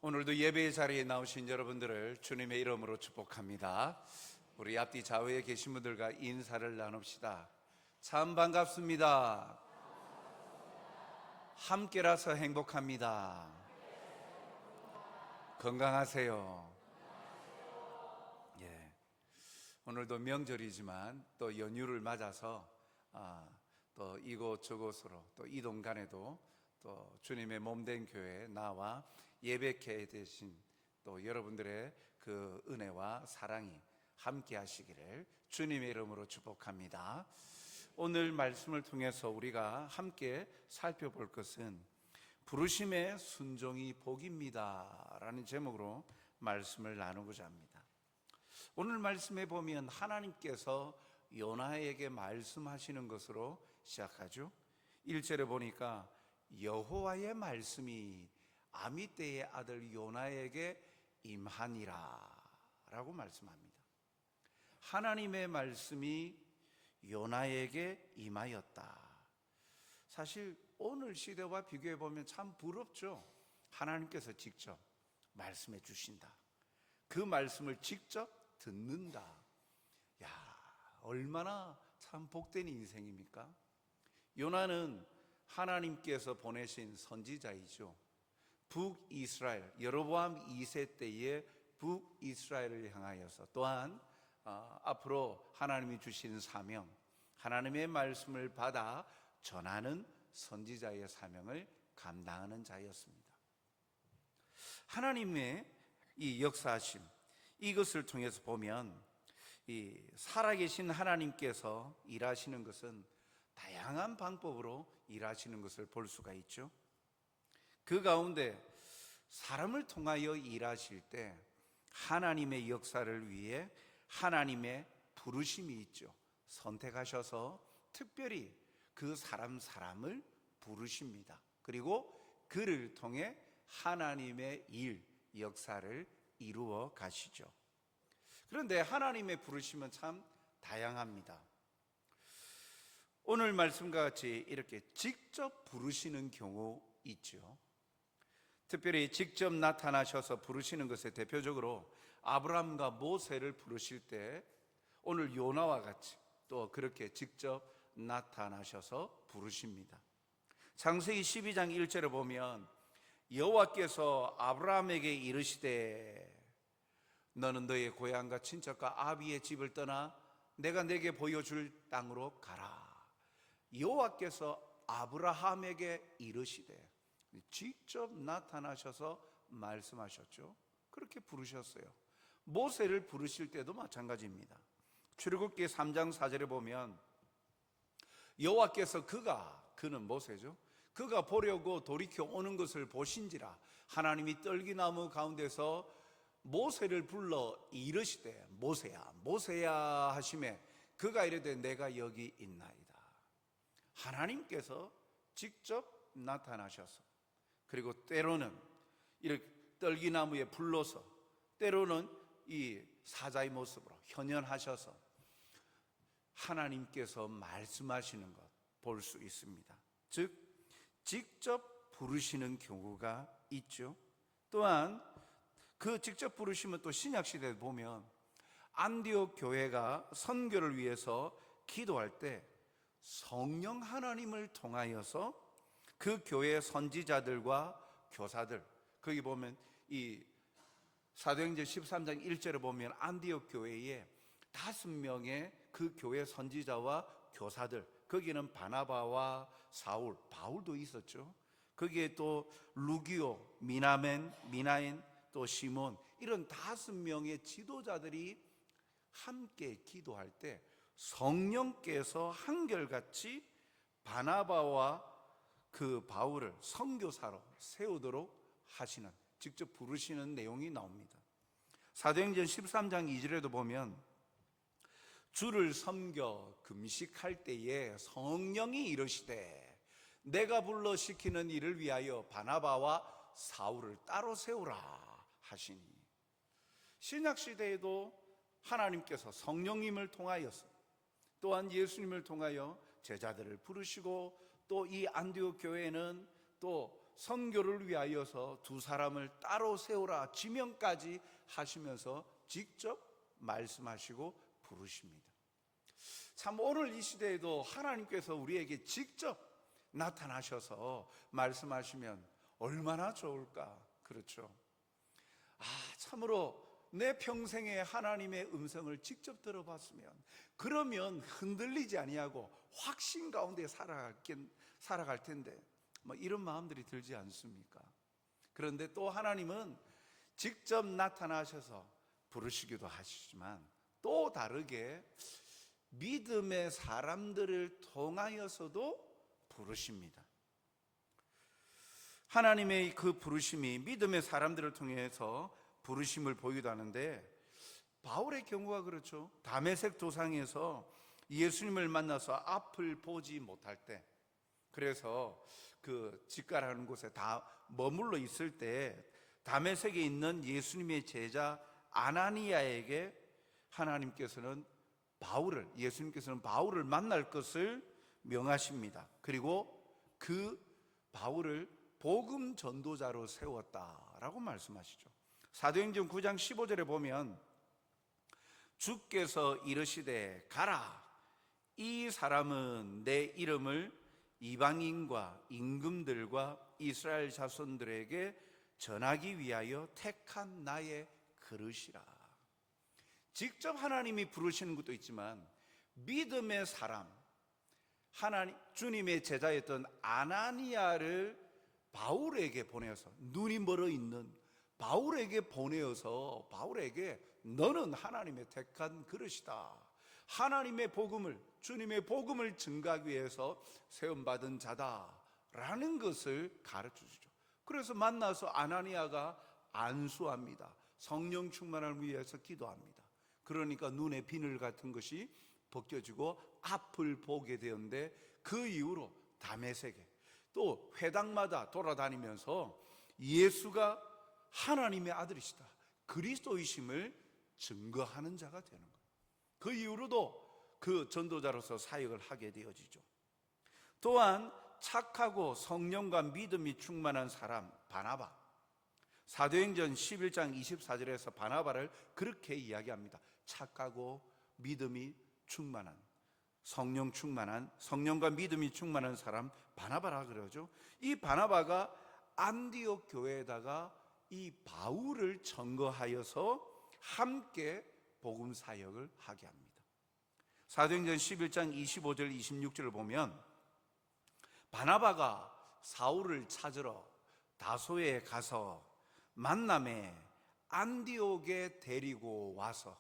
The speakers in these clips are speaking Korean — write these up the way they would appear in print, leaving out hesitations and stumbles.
오늘도 예배의 자리에 나오신 여러분들을 주님의 이름으로 축복합니다. 우리 앞뒤 좌우에 계신 분들과 인사를 나눕시다. 참 반갑습니다. 함께라서 행복합니다. 건강하세요. 예. 오늘도 명절이지만 또 연휴를 맞아서 또 이곳 저곳으로 또 이동 간에도 또 주님의 몸된 교회에 나와 예배케 되신 또 여러분들의 그 은혜와 사랑이 함께 하시기를 주님의 이름으로 축복합니다. 오늘 말씀을 통해서 우리가 함께 살펴볼 것은 부르심의 순종이 복입니다 라는 제목으로 말씀을 나누고자 합니다. 오늘 말씀에 보면 하나님께서 요나에게 말씀하시는 것으로 시작하죠. 1절에 보니까 여호와의 말씀이 아미떼의 아들 요나에게 임하니라 라고 말씀합니다. 하나님의 말씀이 요나에게 임하였다. 사실 오늘 시대와 비교해 보면 참 부럽죠. 하나님께서 직접 말씀해 주신다. 그 말씀을 직접 듣는다. 야, 얼마나 참 복된 인생입니까? 요나는 하나님께서 보내신 선지자이죠. 북이스라엘, 여로보암 2세 때의 북이스라엘을 향하여서 또한 앞으로 하나님이 주신 사명, 하나님의 말씀을 받아 전하는 선지자의 사명을 감당하는 자였습니다. 하나님의 이 역사하심, 이것을 통해서 보면 이 살아계신 하나님께서 일하시는 것은 다양한 방법으로 일하시는 것을 볼 수가 있죠. 그 가운데 사람을 통하여 일하실 때 하나님의 역사를 위해 하나님의 부르심이 있죠. 선택하셔서 특별히 그 사람을 부르십니다. 그리고 그를 통해 하나님의 일, 역사를 이루어 가시죠. 그런데 하나님의 부르심은 참 다양합니다. 오늘 말씀과 같이 이렇게 직접 부르시는 경우 있죠. 특별히 직접 나타나셔서 부르시는 것에 대표적으로 아브라함과 모세를 부르실 때 오늘 요나와 같이 또 그렇게 직접 나타나셔서 부르십니다. 창세기 12장 1절에 보면 여호와께서 아브라함에게 이르시되 너는 너의 고향과 친척과 아비의 집을 떠나 내가 내게 보여줄 땅으로 가라. 여호와께서 아브라함에게 이르시되 직접 나타나셔서 말씀하셨죠. 그렇게 부르셨어요. 모세를 부르실 때도 마찬가지입니다. 출애굽기 3장 4절에 보면 여호와께서 그는 모세죠. 그가 보려고 돌이켜 오는 것을 보신지라 하나님이 떨기나무 가운데서 모세를 불러 이르시되 모세야 모세야 하시매 그가 이르되 내가 여기 있나이다. 하나님께서 직접 나타나셔서 그리고 때로는 이렇게 떨기나무에 불러서 때로는 이 사자의 모습으로 현현하셔서 하나님께서 말씀하시는 것 볼 수 있습니다. 즉 직접 부르시는 경우가 있죠. 또한 그 직접 부르시면 또 신약시대에 보면 안디옥 교회가 선교를 위해서 기도할 때 성령 하나님을 통하여서 그 교회 선지자들과 교사들, 거기 보면 이 사도행전 13장 1절에 보면 안디옥 교회에 5명의 그 교회 선지자와 교사들, 거기는 바나바와 사울, 바울도 있었죠. 거기에 또 루기오, 미나엔, 또 시몬, 이런 5명의 지도자들이 함께 기도할 때 성령께서 한결같이 바나바와 그 바울을 선교사로 세우도록 하시는, 직접 부르시는 내용이 나옵니다. 사도행전 13장 2절에도 보면 주를 섬겨 금식할 때에 성령이 이르시되 내가 불러 시키는 일을 위하여 바나바와 사울을 따로 세우라 하시니, 신약시대에도 하나님께서 성령님을 통하여서 또한 예수님을 통하여 제자들을 부르시고 또 이 안디옥 교회는 또 선교를 위하여서 두 사람을 따로 세우라 지명까지 하시면서 직접 말씀하시고 부르십니다. 참 오늘 이 시대에도 하나님께서 우리에게 직접 나타나셔서 말씀하시면 얼마나 좋을까. 그렇죠? 참으로 내 평생에 하나님의 음성을 직접 들어봤으면, 그러면 흔들리지 아니하고 확신 가운데 살아갈 텐데 이런 마음들이 들지 않습니까? 그런데 또 하나님은 직접 나타나셔서 부르시기도 하시지만 또 다르게 믿음의 사람들을 통하여서도 부르십니다. 하나님의 그 부르심이 믿음의 사람들을 통해서 부르심을 보이기도 하는데, 바울의 경우가 그렇죠. 다메섹 도상에서 예수님을 만나서 앞을 보지 못할 때, 그래서 그 직가라는 곳에 다 머물러 있을 때 다메섹에 있는 예수님의 제자 아나니아에게 예수님께서는 바울을 만날 것을 명하십니다. 그리고 그 바울을 복음 전도자로 세웠다라고 말씀하시죠. 사도행전 9장 15절에 보면 주께서 이르시되 가라, 이 사람은 내 이름을 이방인과 임금들과 이스라엘 자손들에게 전하기 위하여 택한 나의 그릇이라. 직접 하나님이 부르시는 것도 있지만 믿음의 사람, 주님의 제자였던 아나니아를 바울에게 보내어서, 눈이 멀어 있는 바울에게 보내어서 바울에게 너는 하나님의 택한 그릇이다, 하나님의 복음을, 주님의 복음을 증거하기 위해서 세움받은 자다라는 것을 가르쳐 주죠. 그래서 만나서 아나니아가 안수합니다. 성령 충만함을 위해서 기도합니다. 그러니까 눈에 비늘 같은 것이 벗겨지고 앞을 보게 되었는데, 그 이후로 다메섹에 또 회당마다 돌아다니면서 예수가 하나님의 아들이시다, 그리스도이심을 증거하는 자가 되는 거예요. 그 이후로도 그 전도자로서 사역을 하게 되어지죠. 또한 착하고 성령과 믿음이 충만한 사람 바나바, 사도행전 11장 24절에서 바나바를 그렇게 이야기합니다. 착하고 믿음이 충만한, 성령과 믿음이 충만한 사람 바나바라 그러죠. 이 바나바가 안디옥 교회에다가 이 바울을 청거하여서 함께 복음 사역을 하게 합니다. 사도행전 11장 25절 26절을 보면 바나바가 사울을 찾으러 다소에 가서 만남에 안디옥에 데리고 와서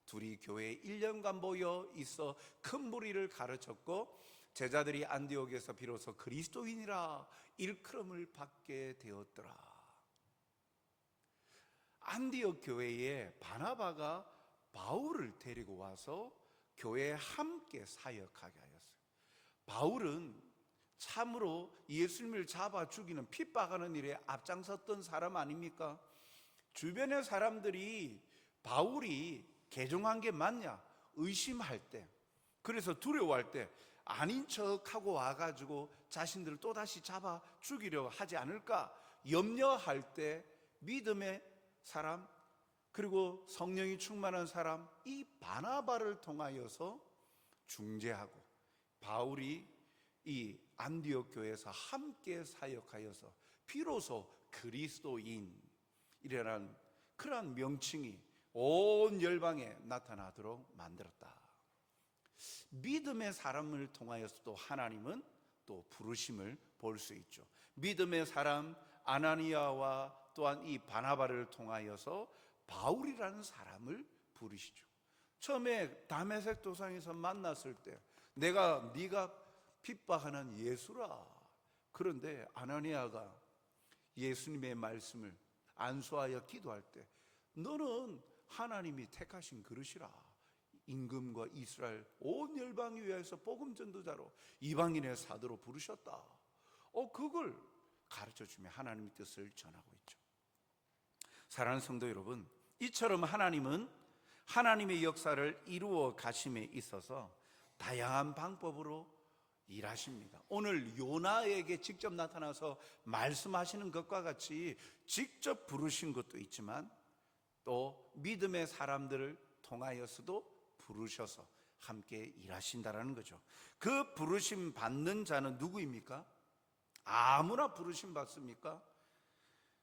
둘이 교회에 1년간 모여 있어 큰 무리를 가르쳤고, 제자들이 안디옥에서 비로소 그리스도인이라 일컬음을 받게 되었더라. 안디옥 교회에 바나바가 바울을 데리고 와서 교회에 함께 사역하게 하였어요. 바울은 참으로 예수님을 잡아 죽이는, 핍박하는 일에 앞장섰던 사람 아닙니까? 주변의 사람들이 바울이 개종한 게 맞냐 의심할 때, 그래서 두려워할 때 아닌 척하고 와가지고 자신들을 또다시 잡아 죽이려 하지 않을까 염려할 때, 믿음의 사람 그리고 성령이 충만한 사람 이 바나바를 통하여서 중재하고, 바울이 이 안디옥 교회에서 함께 사역하여서 비로소 그리스도인이라는 그러한 명칭이 온 열방에 나타나도록 만들었다. 믿음의 사람을 통하여서도 하나님은 또 부르심을 볼 수 있죠. 믿음의 사람 아나니아와 또한 이 바나바를 통하여서 바울이라는 사람을 부르시죠. 처음에 다메섹 도상에서 만났을 때 네가 핍박하는 예수라. 그런데 아나니아가 예수님의 말씀을 안수하여 기도할 때 너는 하나님이 택하신 그릇이라, 임금과 이스라엘 온 열방을 위해서 복음 전도자로 이방인의 사도로 부르셨다. 그걸 가르쳐주며 하나님의 뜻을 전하고 있죠. 사랑하는 성도 여러분, 이처럼 하나님은 하나님의 역사를 이루어 가심에 있어서 다양한 방법으로 일하십니다. 오늘 요나에게 직접 나타나서 말씀하시는 것과 같이 직접 부르신 것도 있지만 또 믿음의 사람들을 통하여서도 부르셔서 함께 일하신다라는 거죠. 그 부르심 받는 자는 누구입니까? 아무나 부르심 받습니까?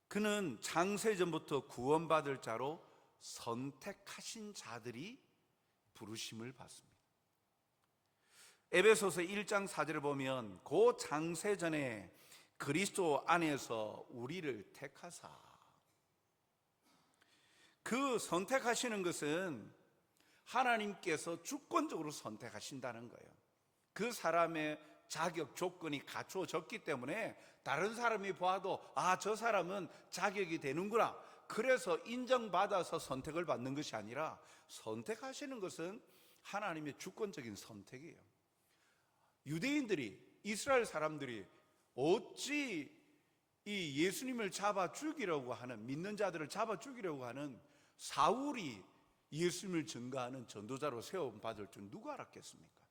그는 창세전부터 구원받을 자로 선택하신 자들이 부르심을 받습니다. 에베소서 1장 4절을 보면 그 창세전에 그리스도 안에서 우리를 택하사, 그 선택하시는 것은 하나님께서 주권적으로 선택하신다는 거예요. 그 사람의 자격 조건이 갖추어졌기 때문에 다른 사람이 봐도 저 사람은 자격이 되는구나, 그래서 인정받아서 선택을 받는 것이 아니라 선택하시는 것은 하나님의 주권적인 선택이에요. 유대인들이, 이스라엘 사람들이 어찌 이 예수님을 잡아 죽이려고 하는, 믿는 자들을 잡아 죽이려고 하는 사울이 예수님을 증거하는 전도자로 세움받을 줄 누가 알았겠습니까?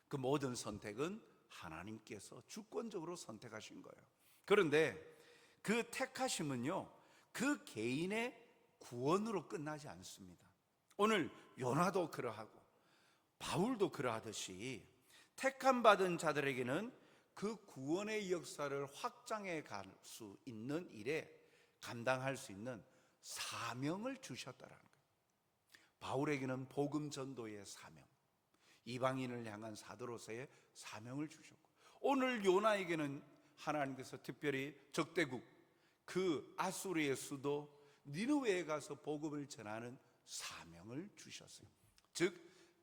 그 모든 선택은 하나님께서 주권적으로 선택하신 거예요. 그런데 그 택하심은요, 그 개인의 구원으로 끝나지 않습니다. 오늘 요나도 그러하고 바울도 그러하듯이 택함 받은 자들에게는 그 구원의 역사를 확장해 갈 수 있는 일에 감당할 수 있는 사명을 주셨다라는 거예요. 바울에게는 복음 전도의 사명, 이방인을 향한 사도로서의 사명을 주셨고, 오늘 요나에게는 하나님께서 특별히 적대국, 그 아수르의 수도 니느웨에 가서 복음을 전하는 사명을 주셨어요. 즉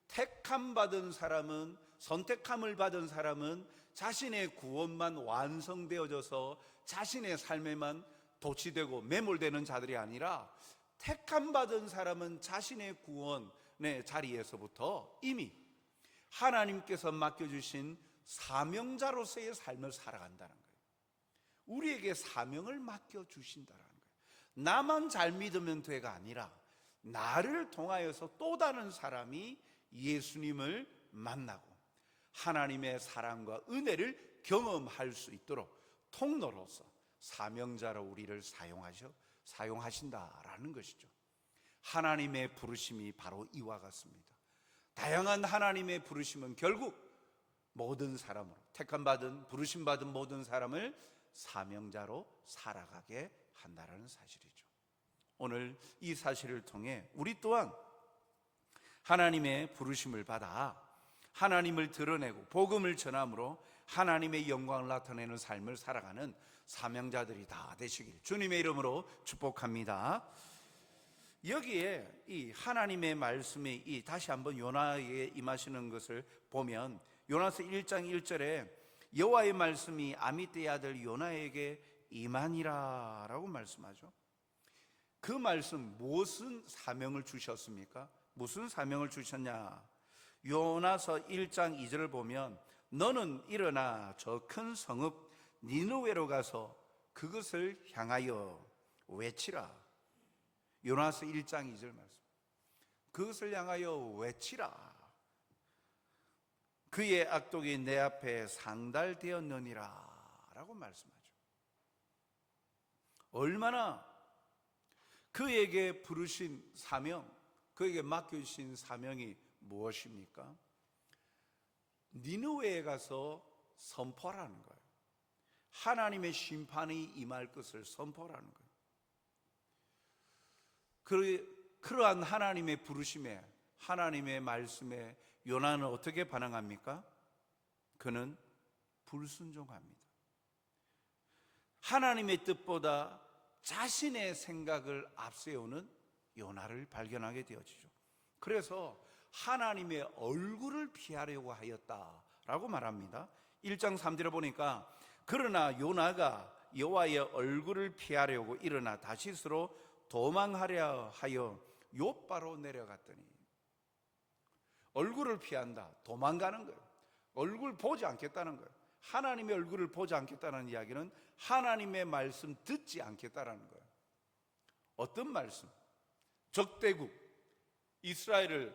택함 받은 사람은, 선택함을 받은 사람은 자신의 구원만 완성되어져서 자신의 삶에만 도취되고 매몰되는 자들이 아니라, 택함 받은 사람은 자신의 구원의 자리에서부터 이미 하나님께서 맡겨주신 사명자로서의 삶을 살아간다는 거예요. 우리에게 사명을 맡겨주신다는 거예요. 나만 잘 믿으면 돼가 아니라 나를 통하여서 또 다른 사람이 예수님을 만나고 하나님의 사랑과 은혜를 경험할 수 있도록 통로로서 사명자로 우리를 사용하신다라는 것이죠. 하나님의 부르심이 바로 이와 같습니다. 다양한 하나님의 부르심은 결국 모든 사람으로, 택함받은, 부르심받은 모든 사람을 사명자로 살아가게 한다는 사실이죠. 오늘 이 사실을 통해 우리 또한 하나님의 부르심을 받아 하나님을 드러내고 복음을 전함으로 하나님의 영광을 나타내는 삶을 살아가는 사명자들이 다 되시길 주님의 이름으로 축복합니다. 여기에 이 하나님의 말씀이 이 다시 한번 요나에게 임하시는 것을 보면, 요나서 1장 1절에 여호와의 말씀이 아미떼의 아들 요나에게 임하니라 라고 말씀하죠. 그 말씀, 무슨 사명을 주셨습니까? 무슨 사명을 주셨냐? 요나서 1장 2절을 보면 너는 일어나 저 큰 성읍 니느웨로 가서 그것을 향하여 외치라. 요나서 1장 2절 말씀, 그것을 향하여 외치라. 그의 악독이 내 앞에 상달되었느니라 라고 말씀하죠. 얼마나 그에게 부르신 사명, 그에게 맡겨주신 사명이 무엇입니까? 니느웨에 가서 선포하라는 거예요. 하나님의 심판이 임할 것을 선포하라는 거예요. 그러한 하나님의 부르심에, 하나님의 말씀에 요나는 어떻게 반응합니까? 그는 불순종합니다. 하나님의 뜻보다 자신의 생각을 앞세우는 요나를 발견하게 되어지죠. 그래서 하나님의 얼굴을 피하려고 하였다라고 말합니다. 1장 3절에 보니까 그러나 요나가 여호와의 얼굴을 피하려고 일어나 다시스로 도망하려 하여 욥바로 내려갔더니, 얼굴을 피한다, 도망가는 거예요. 얼굴 보지 않겠다는 거예요. 하나님의 얼굴을 보지 않겠다는 이야기는 하나님의 말씀 듣지 않겠다라는 거예요. 어떤 말씀? 적대국, 이스라엘을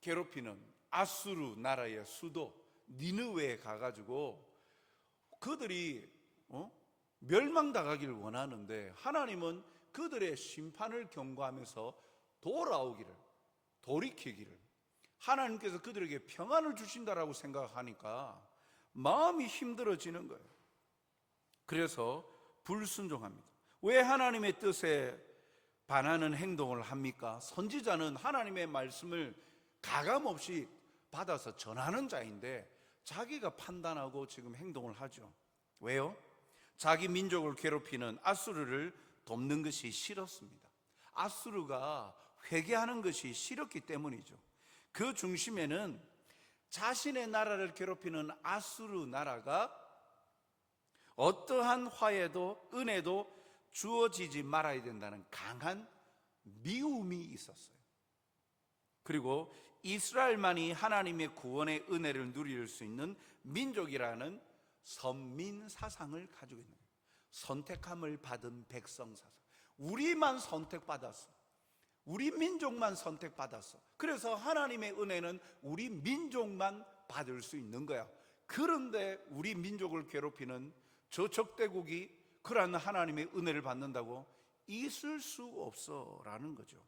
괴롭히는 아수르 나라의 수도 니느웨에 가가지고 그들이 멸망당하기를 원하는데 하나님은 그들의 심판을 경고하면서 돌이키기를, 하나님께서 그들에게 평안을 주신다라고 생각하니까 마음이 힘들어지는 거예요. 그래서 불순종합니다. 왜 하나님의 뜻에 반하는 행동을 합니까? 선지자는 하나님의 말씀을 가감없이 받아서 전하는 자인데 자기가 판단하고 지금 행동을 하죠. 왜요? 자기 민족을 괴롭히는 아수르를 돕는 것이 싫었습니다. 아수르가 회개하는 것이 싫었기 때문이죠. 그 중심에는 자신의 나라를 괴롭히는 아수르 나라가 어떠한 화해도 은혜도 주어지지 말아야 된다는 강한 미움이 있었어요. 그리고 이스라엘만이 하나님의 구원의 은혜를 누릴 수 있는 민족이라는 선민 사상을 가지고 있는 거예요. 선택함을 받은 백성 사상. 우리만 선택받았어. 우리 민족만 선택받았어. 그래서 하나님의 은혜는 우리 민족만 받을 수 있는 거야. 그런데 우리 민족을 괴롭히는 저 적대국이 그러한 하나님의 은혜를 받는다고 있을 수 없어라는 거죠.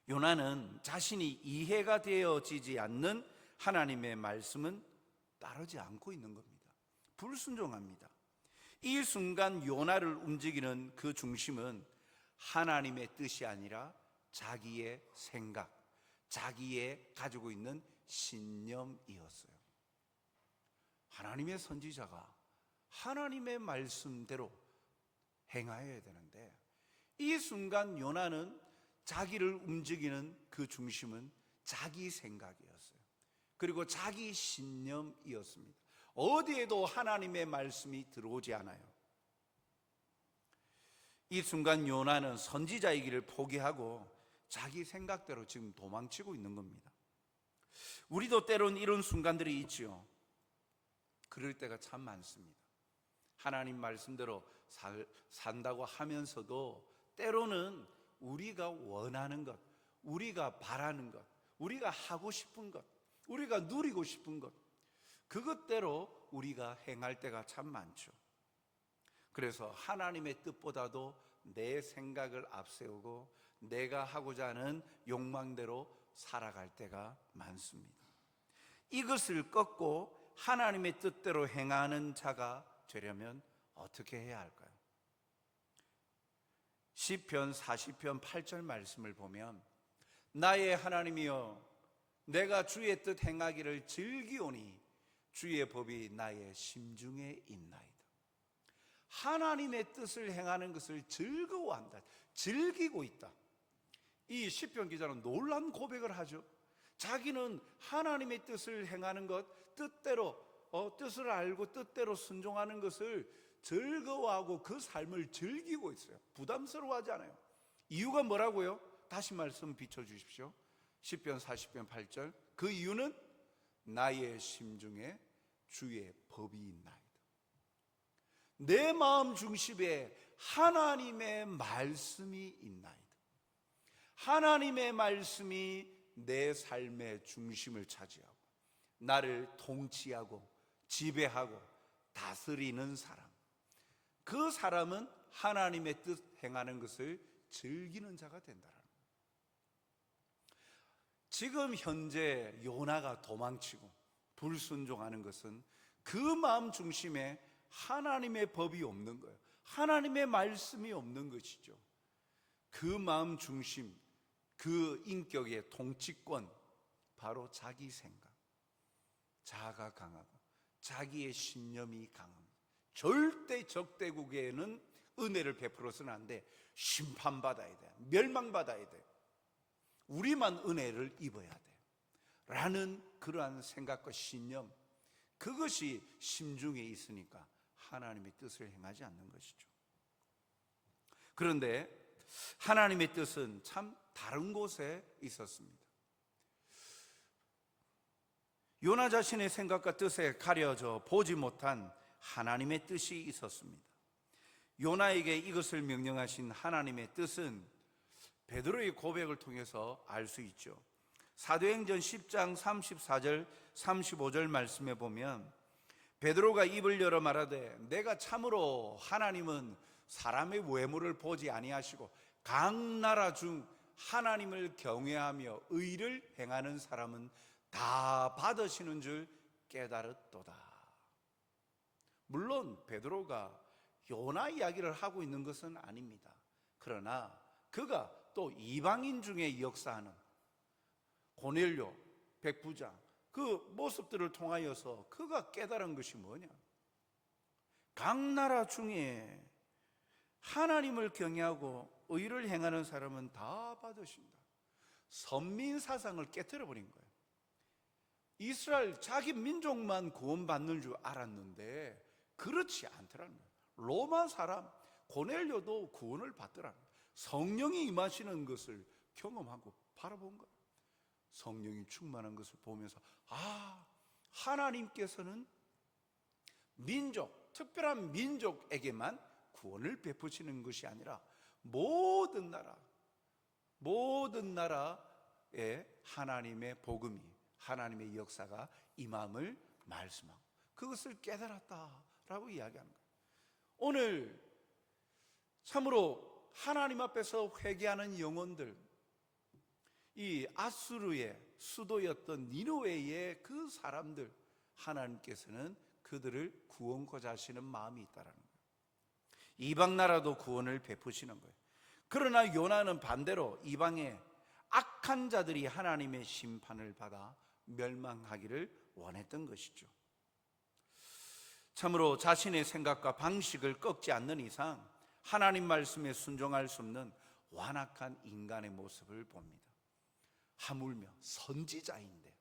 요나는 자신이 이해가 되어지지 않는 하나님의 말씀은 따르지 않고 있는 겁니다. 불순종합니다. 이 순간 요나를 움직이는 그 중심은 하나님의 뜻이 아니라 자기의 생각, 자기의 가지고 있는 신념이었어요. 하나님의 선지자가 하나님의 말씀대로 행하여야 되는데 이 순간 요나는 자기를 움직이는 그 중심은 자기 생각이었어요. 그리고 자기 신념이었습니다. 어디에도 하나님의 말씀이 들어오지 않아요. 이 순간 요나는 선지자이기를 포기하고 자기 생각대로 지금 도망치고 있는 겁니다. 우리도 때론 이런 순간들이 있지요. 그럴 때가 참 많습니다. 하나님 말씀대로 산다고 하면서도 때로는 우리가 원하는 것, 우리가 바라는 것, 우리가 하고 싶은 것, 우리가 누리고 싶은 것, 그것대로 우리가 행할 때가 참 많죠. 그래서 하나님의 뜻보다도 내 생각을 앞세우고 내가 하고자 하는 욕망대로 살아갈 때가 많습니다. 이것을 꺾고 하나님의 뜻대로 행하는 자가 되려면 어떻게 해야 할까요? 시편 40편 8절 말씀을 보면 나의 하나님이여 내가 주의 뜻 행하기를 즐기오니 주의 법이 나의 심중에 있나이다. 하나님의 뜻을 행하는 것을 즐거워한다. 즐기고 있다. 이 시편 기자는 놀라운 고백을 하죠. 자기는 하나님의 뜻을 행하는 것, 뜻대로 뜻을 알고 뜻대로 순종하는 것을 즐거워하고 그 삶을 즐기고 있어요. 부담스러워하지 않아요. 이유가 뭐라고요? 다시 말씀 비춰주십시오. 시편 40편 8절 그 이유는 나의 심중에 주의 법이 있나이다. 내 마음 중심에 하나님의 말씀이 있나이다. 하나님의 말씀이 내 삶의 중심을 차지하고 나를 통치하고 지배하고 다스리는 사람, 그 사람은 하나님의 뜻 행하는 것을 즐기는 자가 된다는 거예요. 지금 현재 요나가 도망치고 불순종하는 것은 그 마음 중심에 하나님의 법이 없는 거예요. 하나님의 말씀이 없는 것이죠. 그 마음 중심, 그 인격의 통치권, 바로 자기 생각, 자아가 강하고 자기의 신념이 강합니다. 절대 적대국에는 은혜를 베풀어서는 안 돼. 심판받아야 돼. 멸망받아야 돼. 우리만 은혜를 입어야 돼. 라는 그러한 생각과 신념, 그것이 심중에 있으니까 하나님의 뜻을 행하지 않는 것이죠. 그런데 하나님의 뜻은 참 다른 곳에 있었습니다. 요나 자신의 생각과 뜻에 가려져 보지 못한 하나님의 뜻이 있었습니다. 요나에게 이것을 명령하신 하나님의 뜻은 베드로의 고백을 통해서 알 수 있죠. 사도행전 10장 34절 35절 말씀에 보면 베드로가 입을 열어 말하되 내가 참으로 하나님은 사람의 외모를 보지 아니하시고 각 나라 중 하나님을 경외하며 의를 행하는 사람은 다 받으시는 줄 깨달았도다. 물론 베드로가 요나 이야기를 하고 있는 것은 아닙니다. 그러나 그가 또 이방인 중에 역사하는 고넬료 백부장 그 모습들을 통하여서 그가 깨달은 것이 뭐냐? 각 나라 중에 하나님을 경외하고 의를 행하는 사람은 다 받으신다. 선민 사상을 깨뜨려 버린 거예요. 이스라엘 자기 민족만 구원받는 줄 알았는데 그렇지 않더라는 거예요. 로마 사람 고넬료도 구원을 받더라는 거예요. 성령이 임하시는 것을 경험하고 바라본 거예요. 성령이 충만한 것을 보면서 하나님께서는 민족, 특별한 민족에게만 구원을 베푸시는 것이 아니라 모든 나라에 하나님의 복음이, 하나님의 역사가 임함을 말씀하고 그것을 깨달았다라고 이야기하는 거예요. 오늘 참으로 하나님 앞에서 회개하는 영혼들, 이 아수르의 수도였던 니느웨의 그 사람들, 하나님께서는 그들을 구원코자 하시는 마음이 있다라는 거예요. 이방 나라도 구원을 베푸시는 거예요. 그러나 요나는 반대로 이방의 악한 자들이 하나님의 심판을 받아 멸망하기를 원했던 것이죠. 참으로 자신의 생각과 방식을 꺾지 않는 이상 하나님 말씀에 순종할 수 없는 완악한 인간의 모습을 봅니다. 하물며 선지자인데,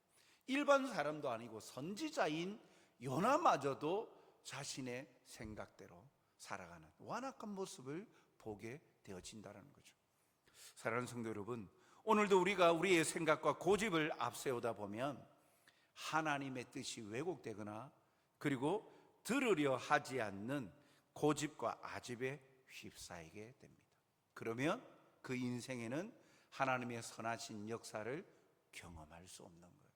일반 사람도 아니고 선지자인 요나마저도 자신의 생각대로 살아가는 완악한 모습을 보게 되어진다는 거죠. 사랑하는 성도 여러분, 오늘도 우리가 우리의 생각과 고집을 앞세우다 보면 하나님의 뜻이 왜곡되거나 그리고 들으려 하지 않는 고집과 아집에 휩싸이게 됩니다. 그러면 그 인생에는 하나님의 선하신 역사를 경험할 수 없는 거예요.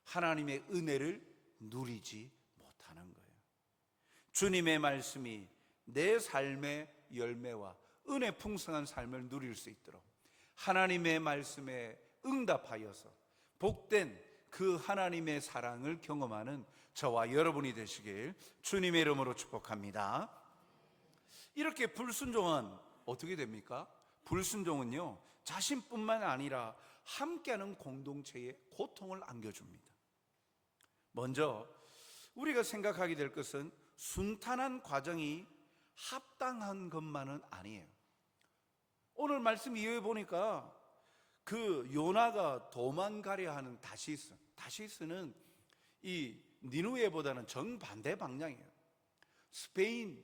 하나님의 은혜를 누리지 못하는 거예요. 주님의 말씀이 내 삶의 열매와 은혜 풍성한 삶을 누릴 수 있도록 하나님의 말씀에 응답하여서 복된 그 하나님의 사랑을 경험하는 저와 여러분이 되시길 주님의 이름으로 축복합니다. 이렇게 불순종은 어떻게 됩니까? 불순종은요, 자신뿐만 아니라 함께하는 공동체에 고통을 안겨줍니다. 먼저 우리가 생각하게 될 것은 순탄한 과정이 합당한 것만은 아니에요. 오늘 말씀 이후에 보니까 그 요나가 도망가려 하는 다시스는 이 니느웨보다는 정반대 방향이에요. 스페인,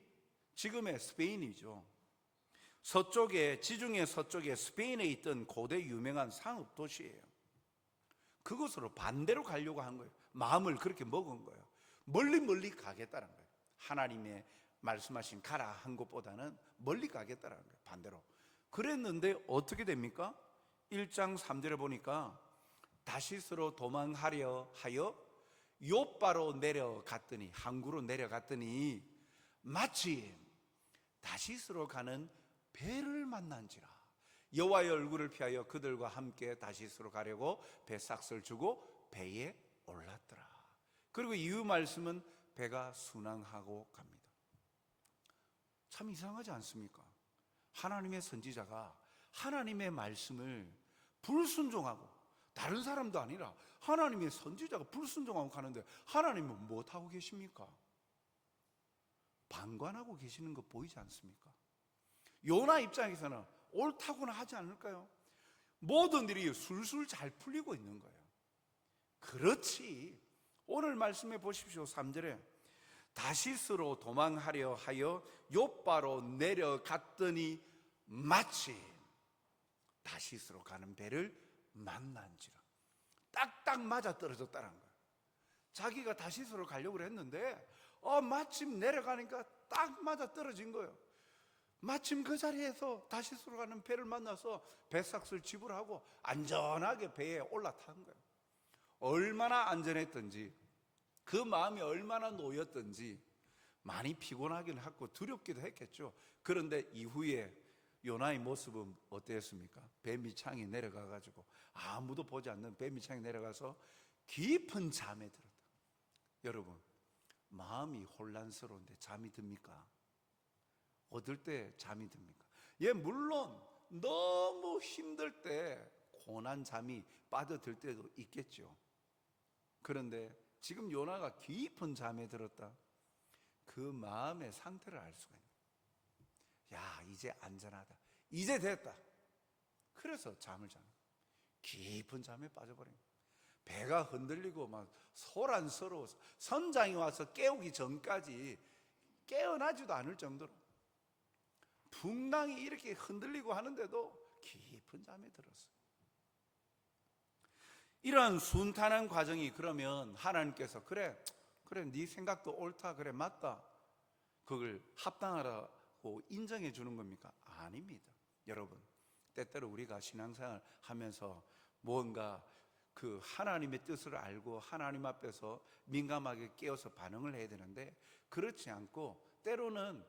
지금의 스페인이죠. 서쪽에, 지중해 서쪽에 스페인에 있던 고대 유명한 상업 도시예요. 그곳으로 반대로 가려고 한 거예요. 마음을 그렇게 먹은 거예요. 멀리 가겠다는 거예요. 하나님의 말씀하신 가라 한 곳보다는 멀리 가겠다는 거예요. 반대로. 그랬는데 어떻게 됩니까? 1장 3절에 보니까 다시스로 도망하려 하여 욥바로 내려갔더니, 항구로 내려갔더니 마침 다시스로 가는 배를 만난지라. 여호와의 얼굴을 피하여 그들과 함께 다시스로 가려고 배삭을 주고 배에 올랐더라. 그리고 이후 말씀은 배가 순항하고 갑니다. 참 이상하지 않습니까? 하나님의 선지자가 하나님의 말씀을 불순종하고, 다른 사람도 아니라 하나님의 선지자가 불순종하고 가는데 하나님은 못하고 계십니까? 방관하고 계시는 거 보이지 않습니까? 요나 입장에서는 옳다고는 하지 않을까요? 모든 일이 술술 잘 풀리고 있는 거예요. 그렇지. 오늘 말씀해 보십시오. 3절에 다시스로 도망하려 하여 욥바로 내려갔더니 마침 다시스로 가는 배를 만난지라. 딱딱 맞아 떨어졌다는 거예요. 자기가 다시스로 가려고 했는데 마침 내려가니까 딱 맞아 떨어진 거예요. 마침 그 자리에서 다시스로 가는 배를 만나서 배삭스를 지불하고 안전하게 배에 올라탄 거예요. 얼마나 안전했던지, 그 마음이 얼마나 놓였던지 많이 피곤하긴 했고 두렵기도 했겠죠. 그런데 이후에 요나의 모습은 어땠습니까? 배 밑창에 내려가가지고 아무도 보지 않는 배 밑창에 내려가서 깊은 잠에 들었다. 여러분, 마음이 혼란스러운데 잠이 듭니까? 어떨 때 잠이 듭니까? 예, 물론 너무 힘들 때 고난 잠이 빠져들 때도 있겠죠. 그런데 지금 요나가 깊은 잠에 들었다. 그 마음의 상태를 알 수가 있는 거예요. 야, 이제 안전하다, 이제 됐다. 그래서 잠을 자는 거예요. 깊은 잠에 빠져버린 거예요. 배가 흔들리고 막 소란스러워서 선장이 와서 깨우기 전까지 깨어나지도 않을 정도로 풍랑이 이렇게 흔들리고 하는데도 깊은 잠에 들었어요. 이러한 순탄한 과정이, 그러면 하나님께서 그래 네 생각도 옳다, 그래 맞다, 그걸 합당하라고 인정해 주는 겁니까? 아닙니다. 여러분, 때때로 우리가 신앙생활 하면서 뭔가 그 하나님의 뜻을 알고 하나님 앞에서 민감하게 깨어서 반응을 해야 되는데, 그렇지 않고 때로는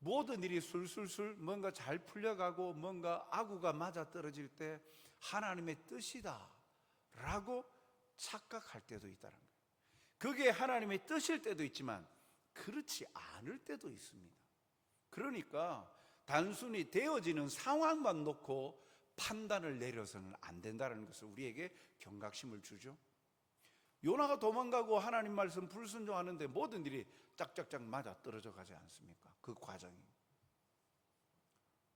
모든 일이 술술술 뭔가 잘 풀려가고 뭔가 아구가 맞아떨어질 때 하나님의 뜻이다 라고 착각할 때도 있다는 거예요. 그게 하나님의 뜻일 때도 있지만 그렇지 않을 때도 있습니다. 그러니까 단순히 되어지는 상황만 놓고 판단을 내려서는 안 된다는 것을 우리에게 경각심을 주죠. 요나가 도망가고 하나님 말씀 불순종하는데 모든 일이 짝짝짝 맞아 떨어져 가지 않습니까? 그 과정이.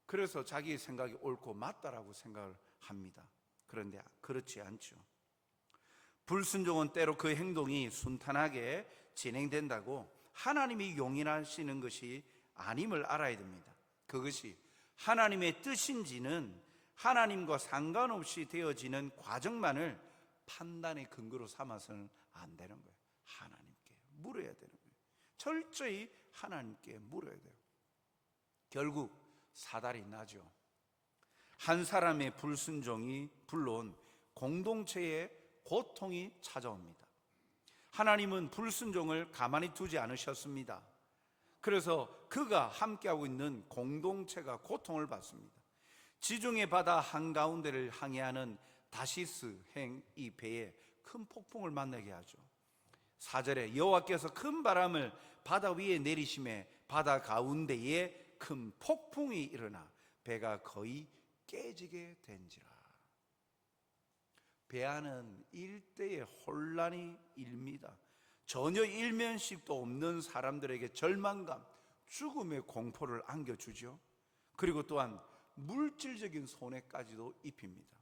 그래서 자기 생각이 옳고 맞다라고 생각을 합니다. 그런데 그렇지 않죠. 불순종은 때로 그 행동이 순탄하게 진행된다고 하나님이 용인하시는 것이 아님을 알아야 됩니다. 그것이 하나님의 뜻인지는 하나님과 상관없이 되어지는 과정만을 판단의 근거로 삼아서는 안 되는 거예요. 하나님께 물어야 되는 거예요. 철저히 하나님께 물어야 돼요. 결국 사달이 나죠. 한 사람의 불순종이 불러온 공동체의 고통이 찾아옵니다. 하나님은 불순종을 가만히 두지 않으셨습니다. 그래서 그가 함께하고 있는 공동체가 고통을 받습니다. 지중해 바다 한가운데를 항해하는 다시스 행 이 배에 큰 폭풍을 만나게 하죠. 4절에 여호와께서 큰 바람을 바다 위에 내리심에 바다 가운데에 큰 폭풍이 일어나 배가 거의 깨지게 된지라. 배 안은 일대의 혼란이 일니다. 전혀 일면식도 없는 사람들에게 절망감, 죽음의 공포를 안겨주죠. 그리고 또한 물질적인 손해까지도 입힙니다.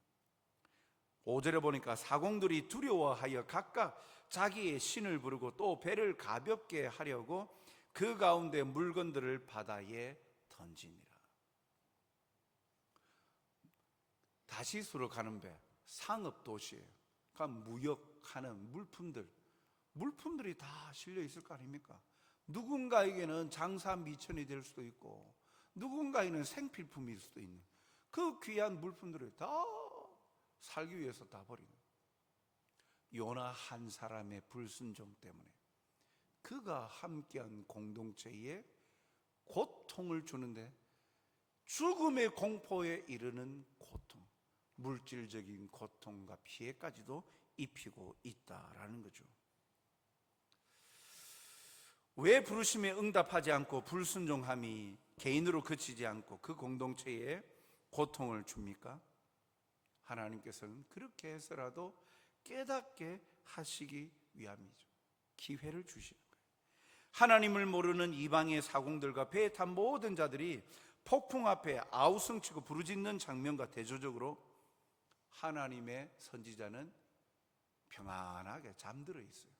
5절에 보니까 사공들이 두려워하여 각각 자기의 신을 부르고 또 배를 가볍게 하려고 그 가운데 물건들을 바다에 던지니라. 다시스로 가는 배, 상업도시예요. 그러니까 무역하는 물품들이 다 실려 있을 거 아닙니까? 누군가에게는 장사 미천이 될 수도 있고 누군가에게는 생필품일 수도 있는 그 귀한 물품들을 다 살기 위해서 다 버리는 요나 한 사람의 불순종 때문에 그가 함께한 공동체에 고통을 주는데 죽음의 공포에 이르는 고통, 물질적인 고통과 피해까지도 입히고 있다라는 거죠. 왜 부르심에 응답하지 않고 불순종함이 개인으로 그치지 않고 그 공동체에 고통을 줍니까? 하나님께서는 그렇게 해서라도 깨닫게 하시기 위함이죠. 기회를 주시는 거예요. 하나님을 모르는 이방의 사공들과 배에 탄 모든 자들이 폭풍 앞에 아우성치고 부르짖는 장면과 대조적으로 하나님의 선지자는 평안하게 잠들어 있어요.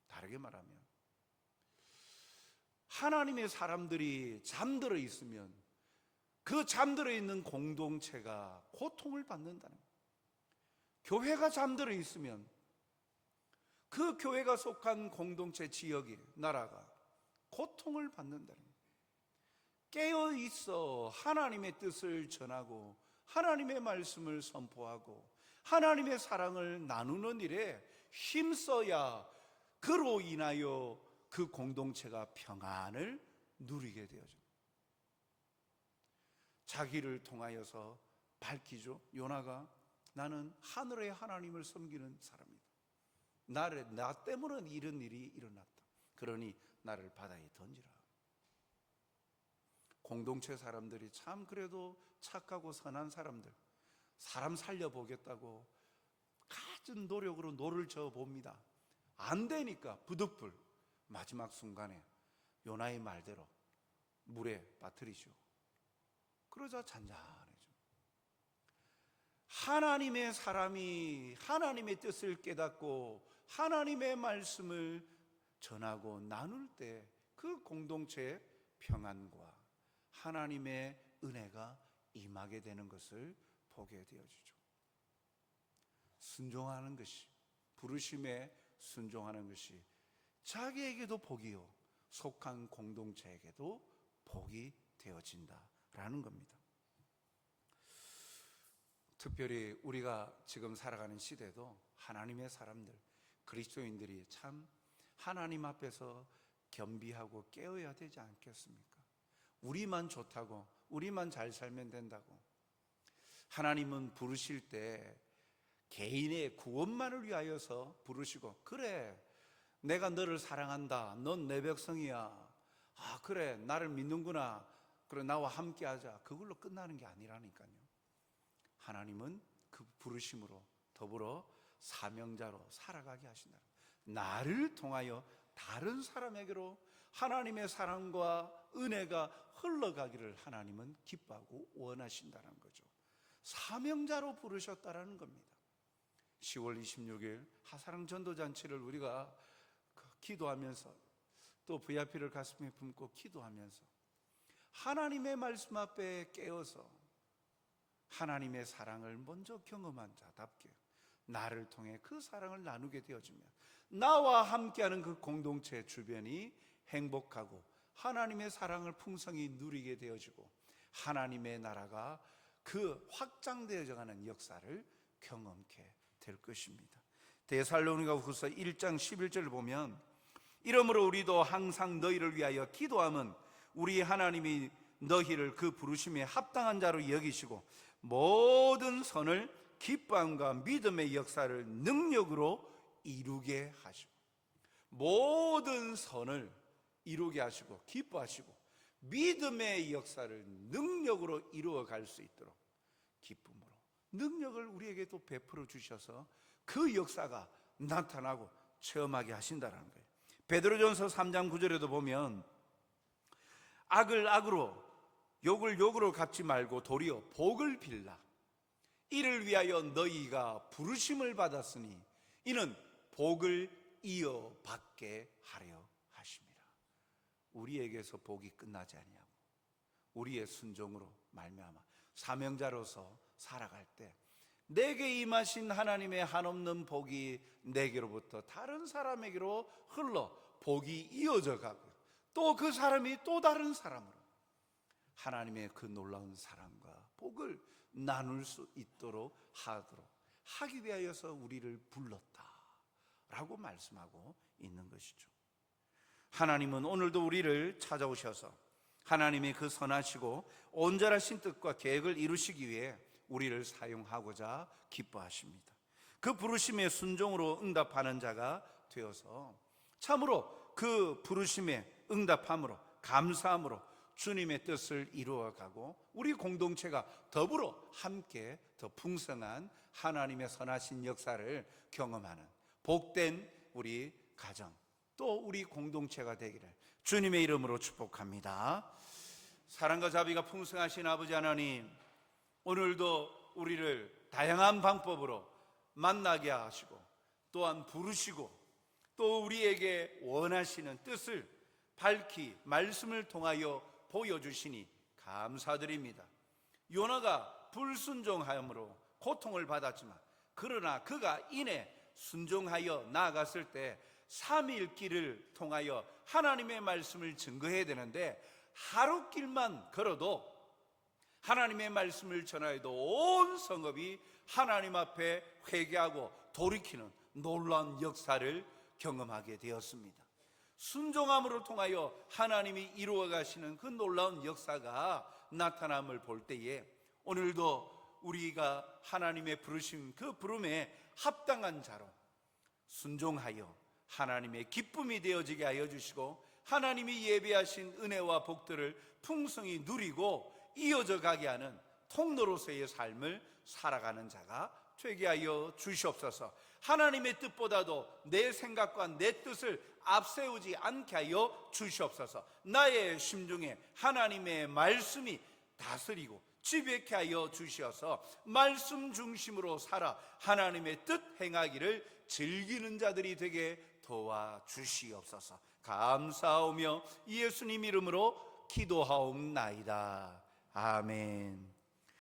다르게 말하면 하나님의 사람들이 잠들어 있으면 그 잠들어 있는 공동체가 고통을 받는다는 거예요. 교회가 잠들어 있으면 그 교회가 속한 공동체 지역이 나라가 고통을 받는다는 거예요. 깨어 있어 하나님의 뜻을 전하고 하나님의 말씀을 선포하고 하나님의 사랑을 나누는 일에 힘써야 그로 인하여 그 공동체가 평안을 누리게 되어져. 자기를 통하여서 밝히죠. 요나가 나는 하늘의 하나님을 섬기는 사람이다. 나 때문에 이런 일이 일어났다. 그러니 나를 바다에 던지라. 공동체 사람들이 참 그래도 착하고 선한 사람들, 사람 살려보겠다고 갖은 노력으로 노를 저어봅니다. 안 되니까 부득불 마지막 순간에 요나의 말대로 물에 빠뜨리죠. 그러자 잔잔해져. 하나님의 사람이 하나님의 뜻을 깨닫고 하나님의 말씀을 전하고 나눌 때 그 공동체의 평안과 하나님의 은혜가 임하게 되는 것을 보게 되어지죠. 순종하는 것이, 부르심에 순종하는 것이 자기에게도 복이요 속한 공동체에게도 복이 되어진다라는 겁니다. 특별히 우리가 지금 살아가는 시대도 하나님의 사람들, 그리스도인들이 참 하나님 앞에서 겸비하고 깨어야 되지 않겠습니까? 우리만 좋다고, 우리만 잘 살면 된다고. 하나님은 부르실 때 개인의 구원만을 위하여서 부르시고, 그래 내가 너를 사랑한다, 넌 내 백성이야, 아 그래 나를 믿는구나, 그래 나와 함께하자, 그걸로 끝나는 게 아니라니까요. 하나님은 그 부르심으로 더불어 사명자로 살아가게 하신다. 나를 통하여 다른 사람에게로 하나님의 사랑과 은혜가 흘러가기를 하나님은 기뻐하고 원하신다는 거죠. 사명자로 부르셨다라는 겁니다. 10월 26일 하사랑 전도잔치를 우리가 기도하면서 또 VIP를 가슴에 품고 기도하면서 하나님의 말씀 앞에 깨어서 하나님의 사랑을 먼저 경험한 자답게 나를 통해 그 사랑을 나누게 되어지면 나와 함께하는 그 공동체 주변이 행복하고 하나님의 사랑을 풍성히 누리게 되어지고 하나님의 나라가 그 확장되어져가는 역사를 경험케 될 것입니다. 데살로니가후서 1장 11절을 보면 이러므로 우리도 항상 너희를 위하여 기도함은 우리 하나님이 너희를 그 부르심에 합당한 자로 여기시고 모든 선을 기쁨과 믿음의 역사를 능력으로 이루게 하시고, 모든 선을 이루게 하시고 기뻐하시고 믿음의 역사를 능력으로 이루어갈 수 있도록 기쁨으로 능력을 우리에게 또 베풀어 주셔서 그 역사가 나타나고 체험하게 하신다는 거예요. 베드로전서 3장 9절에도 보면 악을 악으로 욕을 욕으로 갚지 말고 도리어 복을 빌라. 이를 위하여 너희가 부르심을 받았으니 이는 복을 이어받게 하려 하심이라. 우리에게서 복이 끝나지 아니하고 우리의 순종으로 말미암아 사명자로서 살아갈 때 내게 임하신 하나님의 한없는 복이 내게로부터 다른 사람에게로 흘러 복이 이어져 가고 또 그 사람이 또 다른 사람으로 하나님의 그 놀라운 사랑과 복을 나눌 수 있도록 하기 위하여서 우리를 불렀다라고 말씀하고 있는 것이죠. 하나님은 오늘도 우리를 찾아오셔서 하나님의 그 선하시고 온전하신 뜻과 계획을 이루시기 위해 우리를 사용하고자 기뻐하십니다. 그 부르심에 순종으로 응답하는 자가 되어서 참으로 그 부르심에 응답함으로 감사함으로 주님의 뜻을 이루어가고 우리 공동체가 더불어 함께 더 풍성한 하나님의 선하신 역사를 경험하는 복된 우리 가정 또 우리 공동체가 되기를 주님의 이름으로 축복합니다. 사랑과 자비가 풍성하신 아버지 하나님, 오늘도 우리를 다양한 방법으로 만나게 하시고 또한 부르시고 또 우리에게 원하시는 뜻을 밝히 말씀을 통하여 보여주시니 감사드립니다. 요나가 불순종함으로 고통을 받았지만 그러나 그가 이내 순종하여 나아갔을 때 3일 길을 통하여 하나님의 말씀을 증거해야 되는데 하루 길만 걸어도 하나님의 말씀을 전하여도 온 성읍이 하나님 앞에 회개하고 돌이키는 놀라운 역사를 경험하게 되었습니다. 순종함으로 통하여 하나님이 이루어 가시는 그 놀라운 역사가 나타남을 볼 때에 오늘도 우리가 하나님의 부르심, 그 부름에 합당한 자로 순종하여 하나님의 기쁨이 되어지게 하여 주시고 하나님이 예비하신 은혜와 복들을 풍성히 누리고 이어져 가게 하는 통로로서의 삶을 살아가는 자가 되게 하여 주시옵소서. 하나님의 뜻보다도 내 생각과 내 뜻을 앞세우지 않게 하여 주시옵소서. 나의 심중에 하나님의 말씀이 다스리고 지배케 하여 주시어서 말씀 중심으로 살아 하나님의 뜻 행하기를 즐기는 자들이 되게 도와주시옵소서. 감사하며 예수님 이름으로 기도하옵나이다. 아멘.